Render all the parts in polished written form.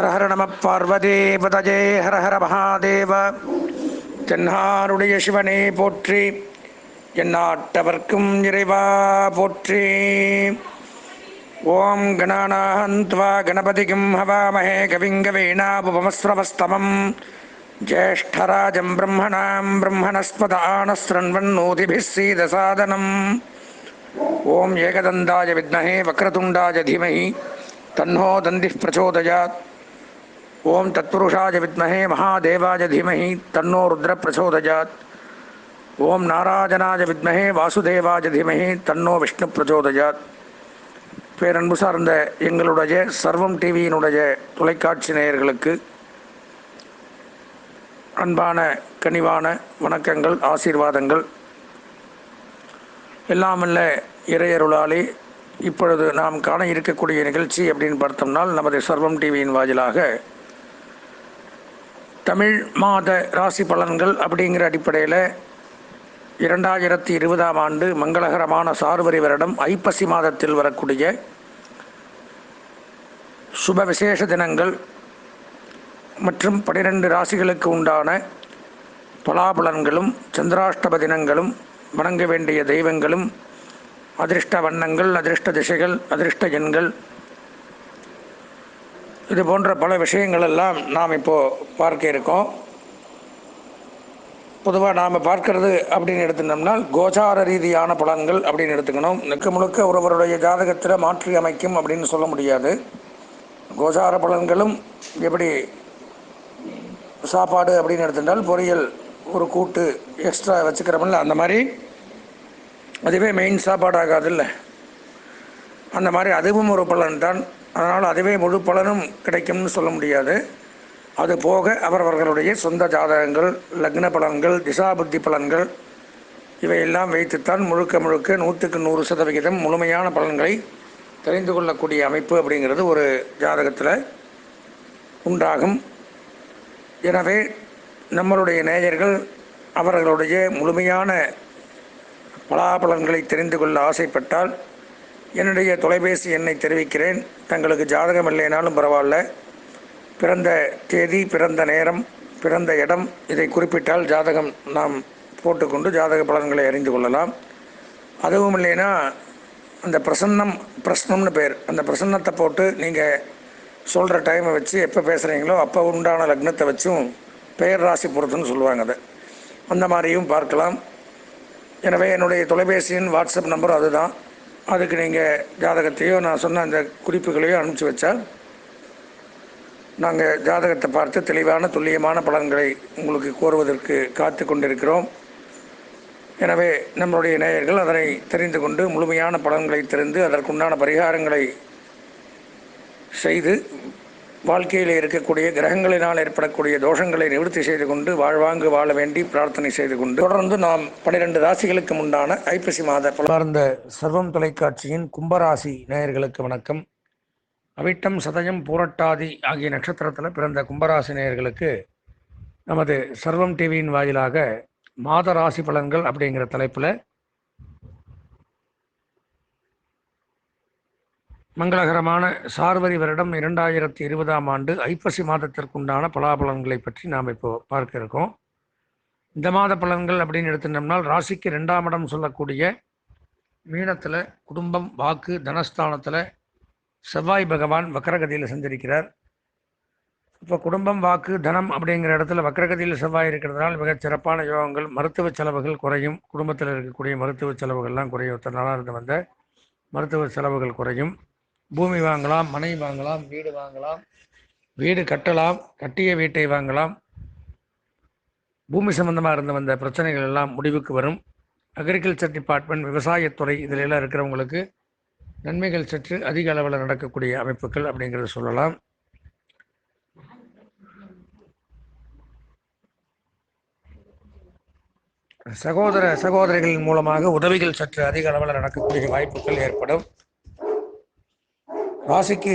ஹர ஹர நம பார்வதே பதஜே ஹர ஹர மகாதேவ. தென்னாருடைய சிவனே போற்றி, எந்நாட்டவர்க்கும் இறைவா போற்றி. ஓம் கணானாந்த்வா கணபதிகும் ஹவாமஹே கவிங்கவேணாபுபமஸ்ரவஸ்தமம் ஜேஷ்டராஜம் பிரம்மணாம் பிரம்மணஸ்பத ஆனஸ்ரண்வன்னோதிபிः சீதசாதனம். ஓம் ஏகதந்தாய வித்மஹே வக்ரதுண்டாய தீமஹி தன்னோ தந்திः பிரச்சோதயாத். ஓம் தத்புருஷாய வித்மஹே மகாதேவாய தீமஹி தன்னோ ருத்ர பிரச்சோதயாத். ஓம் நாராயணாய வித்மஹே வாசுதேவாய தீமஹி தன்னோ விஷ்ணு பிரச்சோதயாத். பேரன்பு சார்ந்த எங்களுடைய சர்வம் டிவியினுடைய தொலைக்காட்சி நேயர்களுக்கு அன்பான கனிவான வணக்கங்கள், ஆசீர்வாதங்கள். எல்லாமல்ல இறையருளாலே இப்பொழுது நாம் காண இருக்கக்கூடிய நிகழ்ச்சி அப்படின்னு பார்த்தோம்னால், நமது சர்வம் டிவியின் வாயிலாக தமிழ் மாத ராசி பலன்கள் அப்படிங்கிற அடிப்படையில் 2020ஆம் ஆண்டு மங்களகரமான சார்வரி வருடம் ஐப்பசி மாதத்தில் வரக்கூடிய சுப விசேஷ தினங்கள் மற்றும் 12 ராசிகளுக்கு உண்டான பலாபலன்களும் சந்திராஷ்டம தினங்களும் வணங்க வேண்டிய தெய்வங்களும் அதிர்ஷ்ட வண்ணங்கள், அதிர்ஷ்ட திசைகள், அதிர்ஷ்ட எண்கள், இது போன்ற பல விஷயங்கள் எல்லாம் நாம் இப்போது பார்க்க இருக்கோம். பொதுவாக நாம் பார்க்கறது அப்படின்னு எடுத்துட்டோம்னால் கோச்சார ரீதியான பலன்கள் அப்படின்னு எடுத்துக்கணும். முழுக்க ஒருவருடைய ஜாதகத்தில் மாற்றி அமைக்கும் அப்படின்னு சொல்ல முடியாது. கோச்சார பலன்களும் எப்படி சாப்பாடு அப்படின்னு எடுத்துட்டால் பொரியல் ஒரு கூட்டு எக்ஸ்ட்ரா வச்சுக்கிறோமில்ல, அந்த மாதிரி அதுவே மெயின் சாப்பாடு ஆகாதுல்ல, அந்த மாதிரி அதுவும் ஒரு பலன் தான். அதனால் அதுவே முழு பலனும் கிடைக்கும்னு சொல்ல முடியாது. அது போக அவரவர்களுடைய சொந்த ஜாதகங்கள், லக்ன பலன்கள், திசாபுத்தி பலன்கள் இவையெல்லாம் வைத்துத்தான் முழுக்க 100% முழுமையான பலன்களை தெரிந்து கொள்ளக்கூடிய அமைப்பு அப்படிங்கிறது ஒரு ஜாதகத்தில் உண்டாகும். எனவே நம்மளுடைய நேயர்கள் அவர்களுடைய முழுமையான பலாபலன்களை தெரிந்து கொள்ள ஆசைப்பட்டால் என்னுடைய தொலைபேசி எண்ணை தெரிவிக்கிறேன். தங்களுக்கு ஜாதகம் இல்லைனாலும் பரவாயில்ல, பிறந்த தேதி, பிறந்த நேரம், பிறந்த இடம் இதை குறிப்பிட்டால் ஜாதகம் நாம் போட்டுக்கொண்டு ஜாதக பலன்களை அறிந்து கொள்ளலாம். அதுவும் இல்லைன்னா அந்த பிரசன்னம்னு பேர், அந்த பிரசன்னத்தை போட்டு நீங்கள் சொல்கிற டைமை வச்சு எப்போ பேசுகிறீங்களோ அப்போ உண்டான லக்னத்தை வச்சும் பெயர் ராசி பொறுத்துன்னு சொல்லுவாங்க. அதை அந்த மாதிரியும் பார்க்கலாம். எனவே என்னுடைய தொலைபேசியின் வாட்ஸ்அப் நம்பரும் அதுதான். அதுக்கு நீங்கள் ஜாதகத்தையோ நான் சொன்ன அந்த குறிப்புகளையோ அனுப்பிச்சி வச்சால் நாங்கள் ஜாதகத்தை பார்த்து தெளிவான துல்லியமான பலன்களை உங்களுக்கு கோருவதற்கு காத்து கொண்டிருக்கிறோம். எனவே நம்மளுடைய நேயர்கள் அதனை தெரிந்து கொண்டு முழுமையான பலன்களை தெரிந்து அதற்குண்டான பரிகாரங்களை செய்து வாழ்க்கையில் இருக்கக்கூடிய கிரகங்களினால் ஏற்படக்கூடிய தோஷங்களை நிவர்த்தி செய்து கொண்டு வாழ்வாங்கு வாழ வேண்டி பிரார்த்தனை செய்து கொண்டு தொடர்ந்து நாம் 12 ராசிகளுக்கு உண்டான ஐப்பசி மாத பலர்ந்த சர்வம் தொலைக்காட்சியின் கும்பராசி நேயர்களுக்கு வணக்கம். அவிட்டம், சதயம், பூரட்டாதி ஆகிய நட்சத்திரத்தில் பிறந்த கும்பராசி நேயர்களுக்கு நமது சர்வம் டிவியின் வாயிலாக மாத ராசி பலன்கள் அப்படிங்கிற தலைப்பில் மங்களகரமான சார்வரி வருடம் 2020ஆம் ஆண்டு ஐப்பசி மாதத்திற்குண்டான பலாபலன்களை பற்றி நாம் இப்போ பார்க்க இருக்கோம். இந்த மாத பலன்கள் அப்படின்னு எடுத்துட்டோம்னால் ராசிக்கு 2ஆம் இடம் சொல்லக்கூடிய மீனத்தில் குடும்பம், வாக்கு, தனஸ்தானத்தில் செவ்வாய் பகவான் வக்கரகதியில் சஞ்சரிக்கிறார். இப்போ குடும்பம், வாக்கு, தனம் அப்படிங்கிற இடத்துல வக்கரகதியில் செவ்வாய் இருக்கிறதுனால மிகச் சிறப்பான யோகங்கள். மருத்துவ செலவுகள் குறையும். குடும்பத்தில் இருக்கக்கூடிய மருத்துவ செலவுகள்லாம் குறையும். இத்தனை நாளாக இருந்து வந்த மருத்துவ செலவுகள் குறையும். பூமி வாங்கலாம், மனை வாங்கலாம், வீடு வாங்கலாம், வீடு கட்டலாம், கட்டிய வீட்டை வாங்கலாம். பூமி சம்பந்தமாக இருந்து வந்த பிரச்சனைகள் எல்லாம் முடிவுக்கு வரும். அக்ரிகல்ச்சர் டிபார்ட்மெண்ட், விவசாயத்துறை இதில் எல்லாம் இருக்கிறவங்களுக்கு நன்மைகள் சற்று அதிக அளவில் நடக்கக்கூடிய அமைப்புகள் அப்படிங்கிறத சொல்லலாம். சகோதர சகோதரிகளின் மூலமாக உதவிகள் சற்று அதிக அளவில் நடக்கக்கூடிய வாய்ப்புகள் ஏற்படும். ராசிக்கு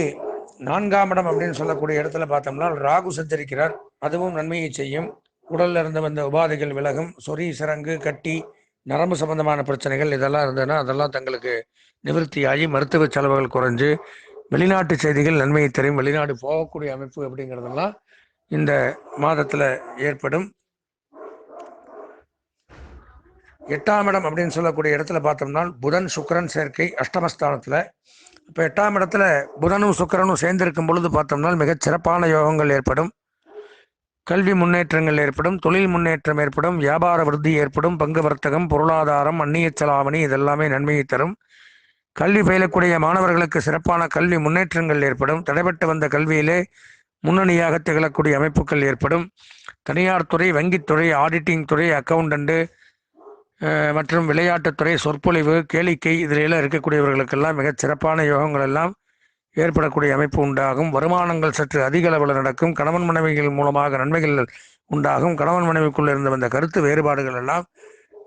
4ஆம் இடம் அப்படின்னு சொல்லக்கூடிய இடத்துல பார்த்தோம்னா ராகு சஞ்சரிக்கிறார். அதுவும் நன்மையை செய்யும். உடலில் இருந்து வந்த உபாதைகள் விலகும். சொறி, சிரங்கு, கட்டி, நரம்பு சம்பந்தமான பிரச்சனைகள் இதெல்லாம் இருந்ததுன்னா அதெல்லாம் தங்களுக்கு நிவர்த்தியாகி மருத்துவ செலவுகள் குறைஞ்சு வெளிநாட்டு செய்திகள் நன்மையை தரும். வெளிநாடு போகக்கூடிய அமைப்பு அப்படிங்கிறதெல்லாம் இந்த மாதத்தில் ஏற்படும். 8ஆம் இடம் அப்படின்னு சொல்லக்கூடிய இடத்துல பார்த்தோம்னா புதன் சுக்கிரன் சேர்க்கை அஷ்டமஸ்தானத்தில். இப்போ 8ஆம் இடத்துல புதனும் சுக்கிரனும் சேர்ந்திருக்கும் பொழுது பார்த்தோம்னா மிகச் சிறப்பான யோகங்கள் ஏற்படும். கல்வி முன்னேற்றங்கள் ஏற்படும், தொழில் முன்னேற்றம் ஏற்படும், வியாபார விருத்தி ஏற்படும், பங்கு வர்த்தகம், பொருளாதாரம், அந்நிய செலாவணி இதெல்லாமே நன்மையை தரும். கல்வி பயிலக்கூடிய மாணவர்களுக்கு சிறப்பான கல்வி முன்னேற்றங்கள் ஏற்படும். தடைபட்டு வந்த கல்வியிலே முன்னணியாக திகழக்கூடிய அமைப்புகள் ஏற்படும். தனியார் துறை, வங்கித்துறை, ஆடிட்டிங் துறை, அக்கவுண்டண்ட்டு மற்றும் விளையாட்டுத்துறை, சொற்பொழிவு, கேளிக்கை இதிலெல்லாம் இருக்கக்கூடியவர்களுக்கெல்லாம் மிகச் சிறப்பான யோகங்கள் எல்லாம் ஏற்படக்கூடிய அமைப்பு உண்டாகும். வருமானங்கள் சற்று அதிக அளவில் நடக்கும். கணவன் மனைவிகள் மூலமாக நன்மைகள் உண்டாகும். கணவன் மனைவிக்குள் இருந்த வந்த கருத்து வேறுபாடுகள் எல்லாம்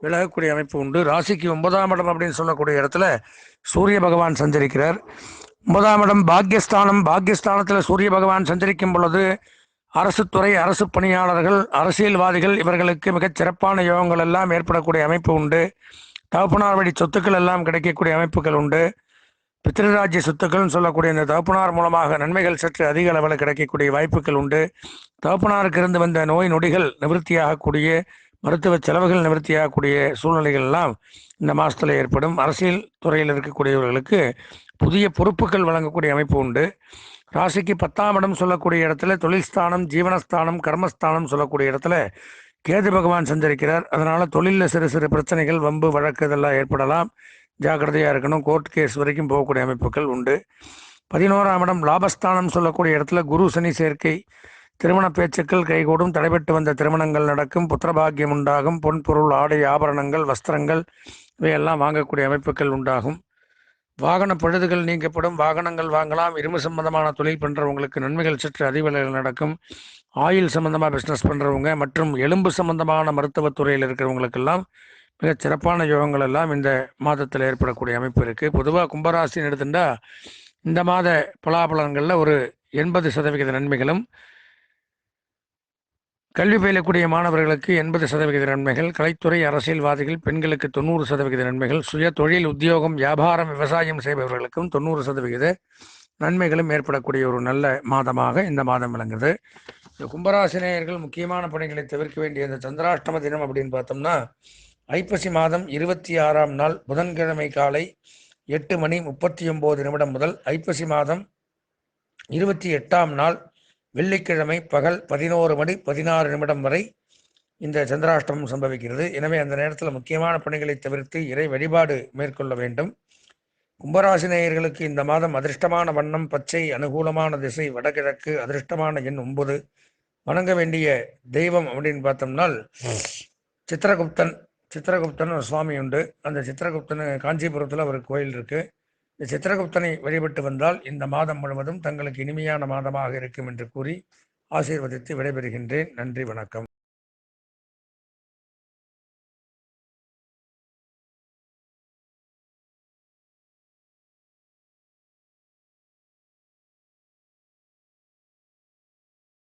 விலகக்கூடிய அமைப்பு உண்டு. ராசிக்கு 9ஆம் இடம் அப்படின்னு சொல்லக்கூடிய இடத்துல சூரிய பகவான் சஞ்சரிக்கிறார். 9ஆம் இடம் பாக்யஸ்தானம். பாக்யஸ்தானத்தில் சூரிய பகவான் சஞ்சரிக்கும் பொழுது அரசு துறை, அரசு பணியாளர்கள், அரசியல்வாதிகள் இவர்களுக்கு மிகச் சிறப்பான யோகங்கள் எல்லாம் ஏற்படக்கூடிய அமைப்பு உண்டு. தகப்பனார் வழி சொத்துக்கள் எல்லாம் கிடைக்கக்கூடிய அமைப்புகள் உண்டு. பித்ருராஜ்ய சொத்துக்கள்னு சொல்லக்கூடிய இந்த தகப்பனார் மூலமாக நன்மைகள் சற்று அதிக அளவில் கிடைக்கக்கூடிய வாய்ப்புகள் உண்டு. தகப்பனாருக்கு இருந்து வந்த நோய் நொடிகள் நிவர்த்தியாகக்கூடிய, மருத்துவ செலவுகள் நிவர்த்தியாகக்கூடிய சூழ்நிலைகள் எல்லாம் இந்த மாதத்தில் ஏற்படும். அரசியல் துறையில் இருக்கக்கூடியவர்களுக்கு புதிய பொறுப்புகள் வழங்கக்கூடிய அமைப்பு உண்டு. ராசிக்கு 10ஆம் இடம் சொல்லக்கூடிய இடத்துல தொழில் ஸ்தானம், ஜீவனஸ்தானம், கர்மஸ்தானம் சொல்லக்கூடிய இடத்துல கேது பகவான் சஞ்சரிக்கிறார். அதனால் தொழிலில் சிறு சிறு பிரச்சனைகள், வம்பு, வழக்கு இதெல்லாம் ஏற்படலாம். ஜாக்கிரதையாக இருக்கணும். கோர்ட் கேஸ் வரைக்கும் போகக்கூடிய அமைப்புகள் உண்டு. 11ஆம் இடம் லாபஸ்தானம் சொல்லக்கூடிய இடத்துல குரு சனி சேர்க்கை. திருமண பேச்சுக்கள் கைகூடும். தடைபட்டு வந்த திருமணங்கள் நடக்கும். புத்திரபாகியம் உண்டாகும். பொன் பொருள், ஆடை, ஆபரணங்கள், வஸ்திரங்கள் இவையெல்லாம் வாங்கக்கூடிய அமைப்புகள் உண்டாகும். வாகன பழுதுகள் நீக்கப்படும். வாகனங்கள் வாங்கலாம். இரும்பு சம்பந்தமான தொழில் பண்ணுறவங்களுக்கு நன்மைகள் சற்று அதிக நடக்கும். ஆயில் சம்பந்தமாக பிஸ்னஸ் பண்ணுறவங்க மற்றும் எலும்பு சம்பந்தமான மருத்துவத்துறையில் இருக்கிறவங்களுக்கெல்லாம் மிகச் சிறப்பான யோகங்கள் எல்லாம் இந்த மாதத்தில் ஏற்படக்கூடிய அமைப்பு இருக்குது. பொதுவாக கும்பராசின்னு எடுத்துட்டா இந்த மாத பலாபலன்களில் ஒரு 80% நன்மைகளும், கல்வி பயிலக்கூடிய மாணவர்களுக்கு 80% நன்மைகள், கலைத்துறை, அரசியல்வாதிகள், பெண்களுக்கு 90% நன்மைகள், சுய தொழில், உத்தியோகம், வியாபாரம், விவசாயம் செய்பவர்களுக்கும் 90% நன்மைகளும் ஏற்படக்கூடிய ஒரு நல்ல மாதமாக இந்த மாதம் விளங்குது. இந்த கும்பராசினியர்கள் முக்கியமான பணிகளை தவிர்க்க வேண்டிய இந்த சந்திராஷ்டம தினம் அப்படின்னு பார்த்தோம்னா ஐப்பசி மாதம் 26ஆம் நாள் புதன்கிழமை காலை 8:39 முதல் ஐப்பசி மாதம் 28ஆம் நாள் வெள்ளிக்கிழமை பகல் 11:16 வரை இந்த சந்திராஷ்டமம் சம்பவிக்கிறது. எனவே அந்த நேரத்தில் முக்கியமான பணிகளை தவிர்த்து இறை வழிபாடு மேற்கொள்ள வேண்டும். கும்பராசினியர்களுக்கு இந்த மாதம் அதிர்ஷ்டமான வண்ணம் பச்சை, அனுகூலமான திசை வடகிழக்கு, அதிர்ஷ்டமான எண் 9. வணங்க வேண்டிய தெய்வம் அப்படின்னு பார்த்தோம்னால் சித்திரகுப்தன் ஒரு சுவாமி உண்டு. அந்த சித்திரகுப்தன் காஞ்சிபுரத்தில் ஒரு கோயில் இருக்குது. இந்த சித்திரகுப்தனை வழிபட்டு வந்தால் இந்த மாதம் முழுவதும் தங்களுக்கு இனிமையான மாதமாக இருக்கும் என்று கூறி ஆசீர்வதித்து விடைபெறுகின்றேன். நன்றி, வணக்கம்.